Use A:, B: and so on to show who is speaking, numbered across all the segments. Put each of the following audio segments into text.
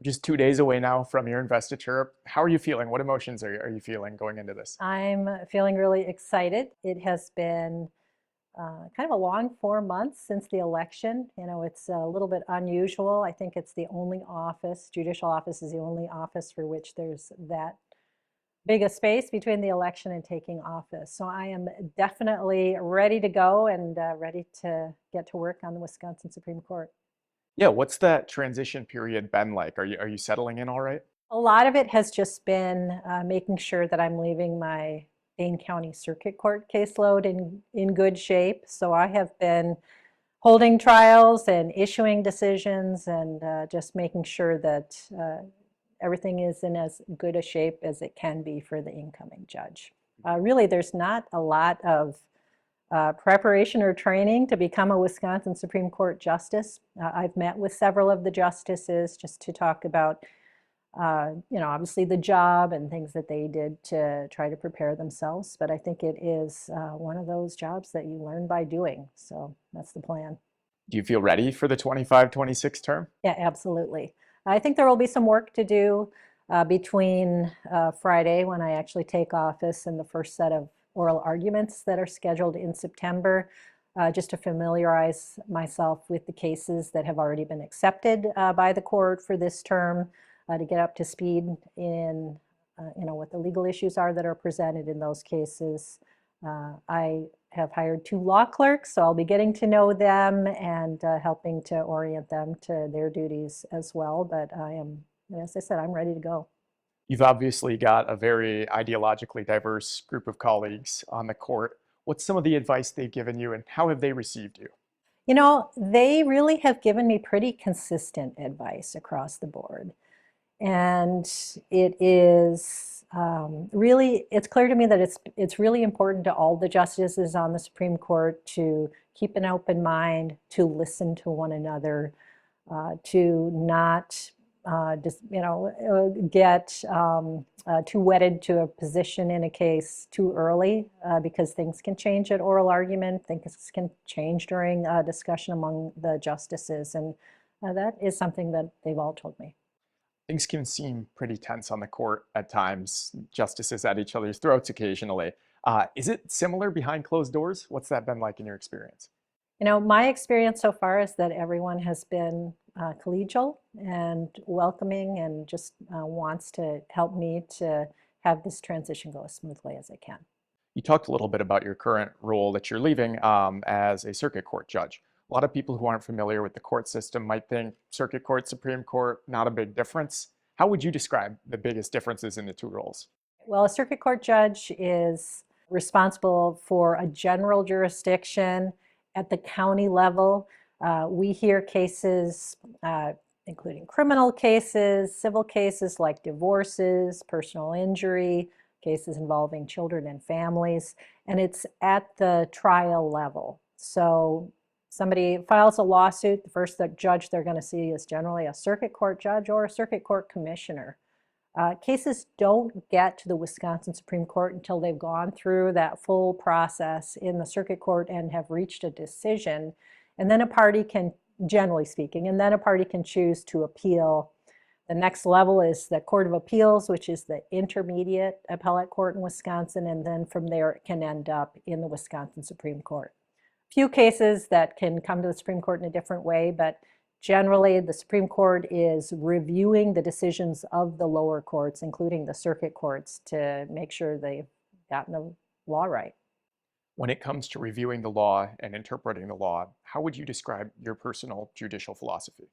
A: Just 2 days away now from your investiture. How are you feeling? What emotions are you feeling going into this?
B: I'm feeling really excited. It has been kind of a long 4 months since the election. You know, it's a little bit unusual. I think it's the only office, judicial office is the only office for which there's that big a space between the election and taking office. So I am definitely ready to go and ready to get to work on the Wisconsin Supreme Court.
A: Yeah, what's that transition period been like? Are you settling in all right?
B: A lot of it has just been making sure that I'm leaving my Dane County Circuit Court caseload in good shape. So I have been holding trials and issuing decisions and just making sure that everything is in as good a shape as it can be for the incoming judge. Really, there's not a lot of preparation or training to become a Wisconsin Supreme Court justice. I've met with several of the justices just to talk about obviously the job and things that they did to try to prepare themselves. But I think it is one of those jobs that you learn by doing. So that's the plan.
A: Do you feel ready for the 25-26 term?
B: Yeah, absolutely. I think there will be some work to do between Friday, when I actually take office, and the first set of oral arguments that are scheduled in September, just to familiarize myself with the cases that have already been accepted by the court for this term, to get up to speed in what the legal issues are that are presented in those cases. I have hired 2 law clerks, so I'll be getting to know them and helping to orient them to their duties as well. But as I said, I'm ready to go.
A: You've obviously got a very ideologically diverse group of colleagues on the court. What's some of the advice they've given you and how have they received you?
B: You know, they really have given me pretty consistent advice across the board. And it is really, it's clear to me that it's really important to all the justices on the Supreme Court to keep an open mind, to listen to one another, to not get too wedded to a position in a case too early, because things can change at oral argument, things can change during discussion among the justices, and that is something that they've all told me.
A: Things can seem pretty tense on the court at times, justices at each other's throats occasionally. Is it similar behind closed doors? What's that been like in your experience?
B: You know, my experience so far is that everyone has been collegial and welcoming and just wants to help me to have this transition go as smoothly as I can.
A: You talked a little bit about your current role that you're leaving as a circuit court judge. A lot of people who aren't familiar with the court system might think circuit court, Supreme Court, not a big difference. How would you describe the biggest differences in the two roles?
B: Well, a circuit court judge is responsible for a general jurisdiction at the county level. We hear cases, including criminal cases, civil cases like divorces, personal injury, cases involving children and families, and it's at the trial level. So somebody files a lawsuit, the first judge they're going to see is generally a circuit court judge or a circuit court commissioner. Cases don't get to the Wisconsin Supreme Court until they've gone through that full process in the circuit court and have reached a decision. And then a party can, generally speaking, and then a party can choose to appeal. The next level is the Court of Appeals, which is the intermediate appellate court in Wisconsin. And then from there, it can end up in the Wisconsin Supreme Court. Few cases that can come to the Supreme Court in a different way, but generally, the Supreme Court is reviewing the decisions of the lower courts, including the circuit courts, to make sure they've gotten the law right.
A: When it comes to reviewing the law and interpreting the law, how would you describe your personal judicial philosophy?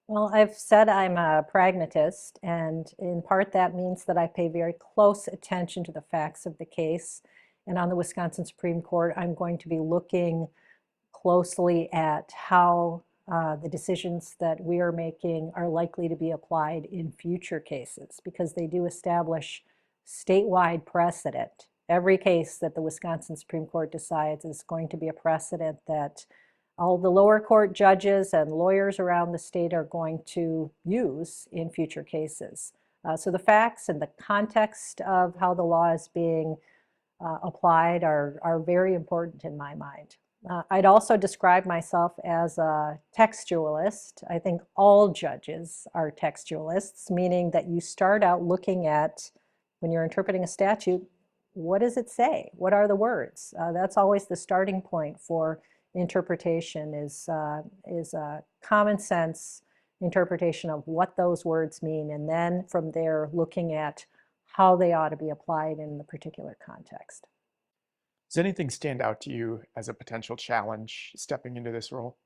B: Well, I've said I'm a pragmatist, and in part that means that I pay very close attention to the facts of the case. And on the Wisconsin Supreme Court, I'm going to be looking closely at how the decisions that we are making are likely to be applied in future cases, because they do establish statewide precedent. Every case that the Wisconsin Supreme Court decides is going to be a precedent that all the lower court judges and lawyers around the state are going to use in future cases. So the facts and the context of how the law is being applied are very important in my mind. I'd also describe myself as a textualist. I think all judges are textualists, meaning that you start out looking at, when you're interpreting a statute, what does it say? What are the words? That's always the starting point for interpretation, is a common sense interpretation of what those words mean, and then from there looking at how they ought to be applied in the particular context.
A: Does anything stand out to you as a potential challenge stepping into this role?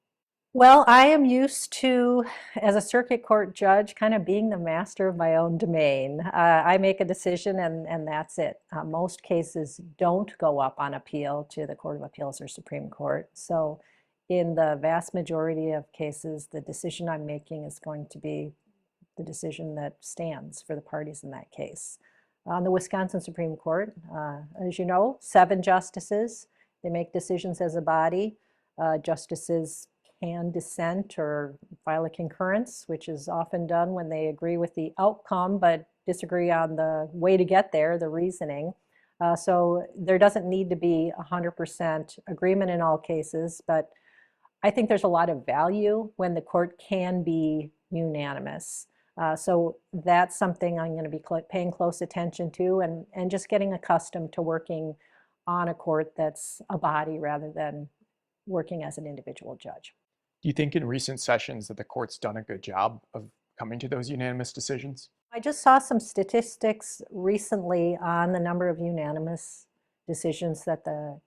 B: Well, I am used to, as a circuit court judge, kind of being the master of my own domain. I make a decision and that's it. Most cases don't go up on appeal to the Court of Appeals or Supreme Court. So in the vast majority of cases, the decision I'm making is going to be the decision that stands for the parties in that case. On the Wisconsin Supreme Court, as you know, 7 justices. They make decisions as a body. Justices can dissent or file a concurrence, which is often done when they agree with the outcome but disagree on the way to get there, the reasoning. So there doesn't need to be 100% agreement in all cases, but I think there's a lot of value when the court can be unanimous. So that's something I'm going to be paying close attention to, and just getting accustomed to working on a court that's a body rather than working as an individual judge.
A: Do you think in recent sessions that the court's done a good job of coming to those unanimous decisions?
B: I just saw some statistics recently on the number of unanimous decisions that the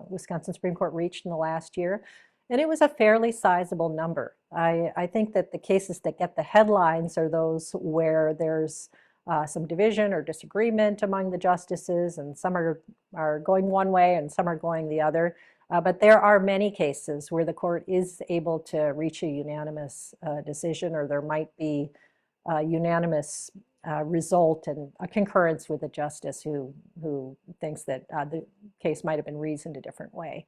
B: Wisconsin Supreme Court reached in the last year, and it was a fairly sizable number. I think that the cases that get the headlines are those where there's some division or disagreement among the justices, and some are going one way and some are going the other. But there are many cases where the court is able to reach a unanimous decision, or there might be a unanimous result and a concurrence with a justice who thinks that the case might have been reasoned a different way.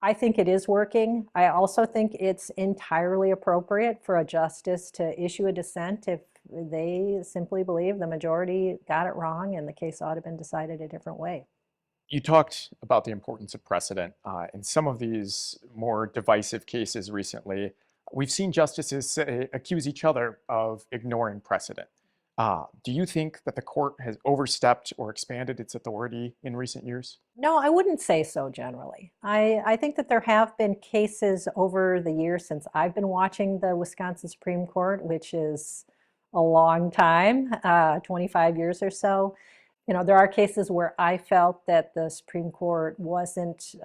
B: I think it is working. I also think it's entirely appropriate for a justice to issue a dissent if they simply believe the majority got it wrong and the case ought to have been decided a different way.
A: You talked about the importance of precedent. In some of these more divisive cases recently, we've seen justices accuse each other of ignoring precedent. Do you think that the court has overstepped or expanded its authority in recent years?
B: No, I wouldn't say so generally. I think that there have been cases over the years since I've been watching the Wisconsin Supreme Court, which is a long time, 25 years or so. You know, there are cases where I felt that the Supreme Court wasn't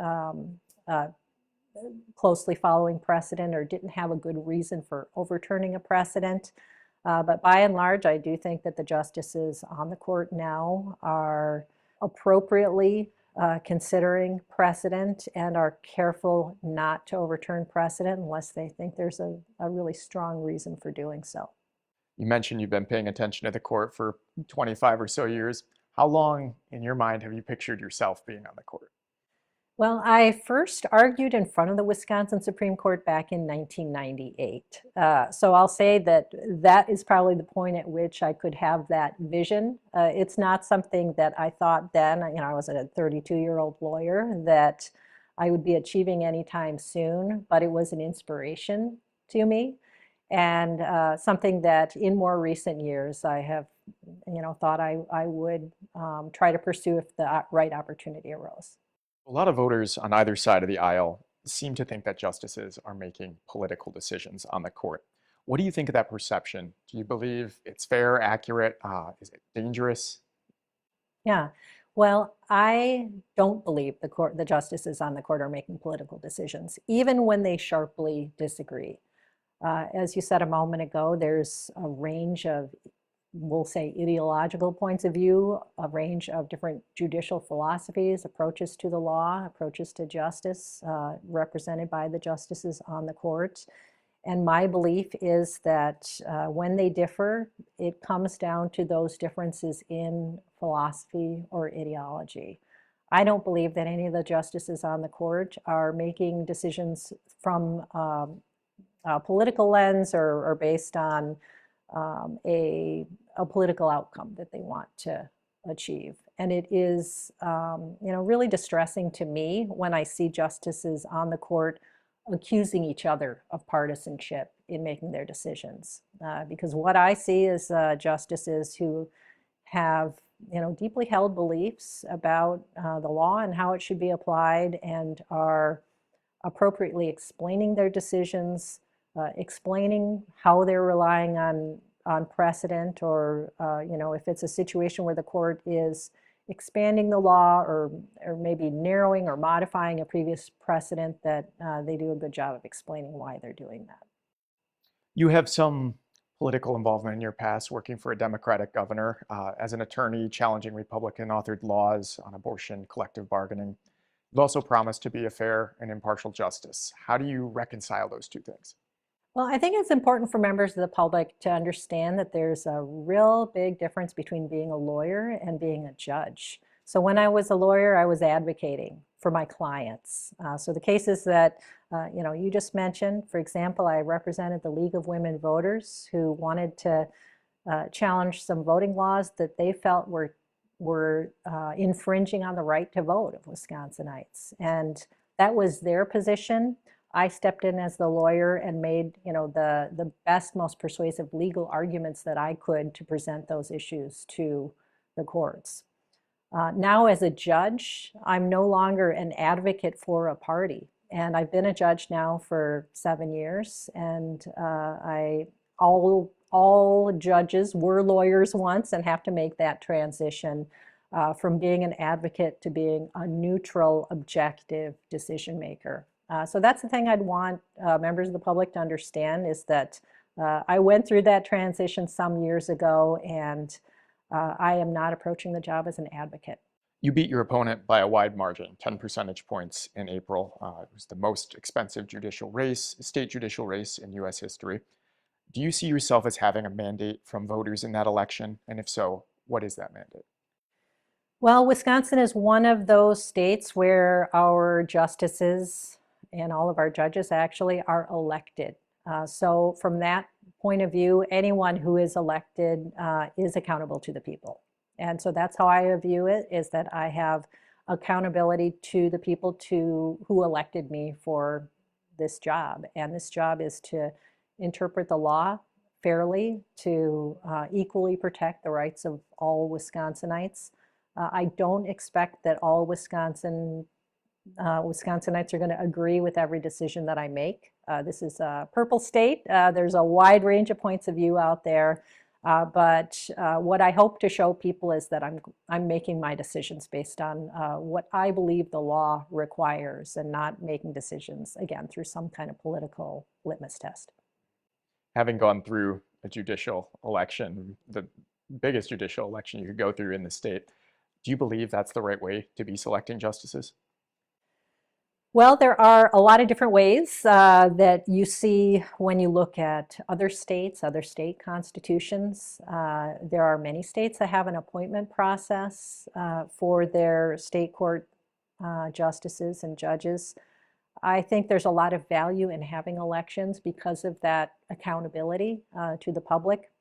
B: closely following precedent or didn't have a good reason for overturning a precedent. But by and large, I do think that the justices on the court now are appropriately considering precedent and are careful not to overturn precedent unless they think there's a really strong reason for doing so.
A: You mentioned you've been paying attention to the court for 25 or so years. How long, in your mind, have you pictured yourself being on the court?
B: Well, I first argued in front of the Wisconsin Supreme Court back in 1998. So I'll say that that is probably the point at which I could have that vision. It's not something that I thought then, you know, I was a 32-year-old lawyer, that I would be achieving anytime soon, but it was an inspiration to me, and something that in more recent years I have, you know, thought I would try to pursue if the right opportunity arose.
A: A lot of voters on either side of the aisle seem to think that justices are making political decisions on the court. What do you think of that perception? Do you believe it's fair, accurate? Is it dangerous?
B: Yeah, well, I don't believe the justices on the court are making political decisions, even when they sharply disagree. As you said a moment ago, there's a range of, we'll say, ideological points of view, a range of different judicial philosophies, approaches to the law, approaches to justice, represented by the justices on the court. And my belief is that when they differ, it comes down to those differences in philosophy or ideology. I don't believe that any of the justices on the court are making decisions from a political lens or based on a political outcome that they want to achieve. And it is, really distressing to me when I see justices on the court accusing each other of partisanship in making their decisions. Because what I see is justices who have, deeply held beliefs about the law and how it should be applied, and are appropriately explaining their decisions, explaining how they're relying on precedent, or if it's a situation where the court is expanding the law, or maybe narrowing or modifying a previous precedent, that they do a good job of explaining why they're doing that.
A: You have some political involvement in your past, working for a Democratic governor, as an attorney, challenging Republican-authored laws on abortion, collective bargaining. You've also promised to be a fair and impartial justice. How do you reconcile those two things?
B: Well, I think it's important for members of the public to understand that there's a real big difference between being a lawyer and being a judge. So when I was a lawyer, I was advocating for my clients. So the cases that you just mentioned, for example, I represented the League of Women Voters, who wanted to challenge some voting laws that they felt were infringing on the right to vote of Wisconsinites. And that was their position. I stepped in as the lawyer and made, the best, most persuasive legal arguments that I could to present those issues to the courts. Now, as a judge, I'm no longer an advocate for a party. And I've been a judge now for 7 years. And all judges were lawyers once and have to make that transition from being an advocate to being a neutral, objective decision maker. So that's the thing I'd want members of the public to understand, is that I went through that transition some years ago, and I am not approaching the job as an advocate.
A: You beat your opponent by a wide margin, 10 percentage points in April. It was the most expensive state judicial race in U.S. history. Do you see yourself as having a mandate from voters in that election? And if so, what is that mandate?
B: Well, Wisconsin is one of those states where our justices and all of our judges actually are elected. So from that point of view, anyone who is elected is accountable to the people. And so that's how I view it, is that I have accountability to the people who elected me for this job. And this job is to interpret the law fairly, to equally protect the rights of all Wisconsinites. I don't expect that all Wisconsinites are going to agree with every decision that I make. This is a purple state. There's a wide range of points of view out there. But what I hope to show people is that I'm making my decisions based on what I believe the law requires, and not making decisions, again, through some kind of political litmus test.
A: Having gone through a judicial election, the biggest judicial election you could go through in the state, do you believe that's the right way to be selecting justices?
B: Well, there are a lot of different ways that you see when you look at other states, other state constitutions. There are many states that have an appointment process for their state court justices and judges. I think there's a lot of value in having elections because of that accountability to the public.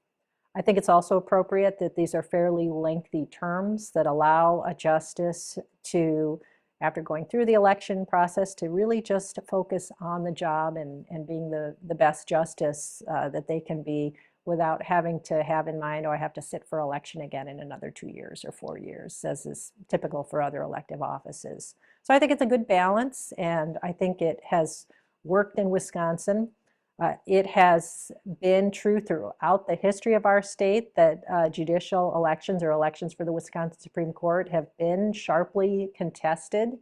B: I think it's also appropriate that these are fairly lengthy terms that allow a justice to, after going through the election process, to really just focus on the job and being the best justice that they can be, without having to have in mind, oh, I have to sit for election again in another 2 years or 4 years, as is typical for other elective offices. So I think it's a good balance, and I think it has worked in Wisconsin. It has been true throughout the history of our state that judicial elections, or elections for the Wisconsin Supreme Court, have been sharply contested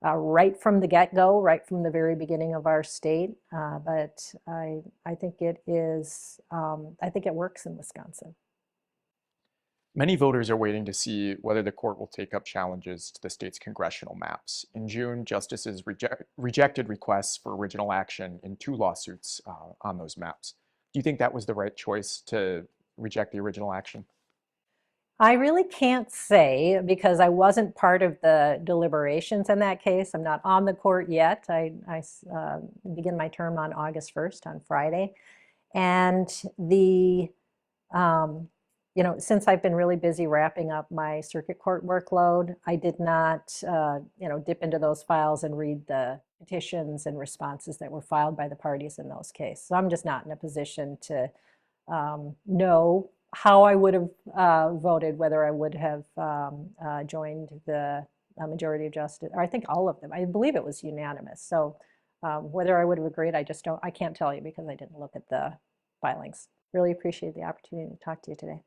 B: right from the get-go, right from the very beginning of our state. But I think it is, I think it works in Wisconsin.
A: Many voters are waiting to see whether the court will take up challenges to the state's congressional maps. In June, justices rejected requests for original action in 2 lawsuits on those maps. Do you think that was the right choice, to reject the original action?
B: I really can't say, because I wasn't part of the deliberations in that case. I'm not on the court yet. I begin my term on August 1st, on Friday. And you know, since I've been really busy wrapping up my circuit court workload, I did not, you know, dip into those files and read the petitions and responses that were filed by the parties in those cases. So I'm just not in a position to know how I would have voted, whether I would have joined the majority of justice, or I think all of them. I believe it was unanimous. So whether I would have agreed, I can't tell you because I didn't look at the filings. Really appreciate the opportunity to talk to you today.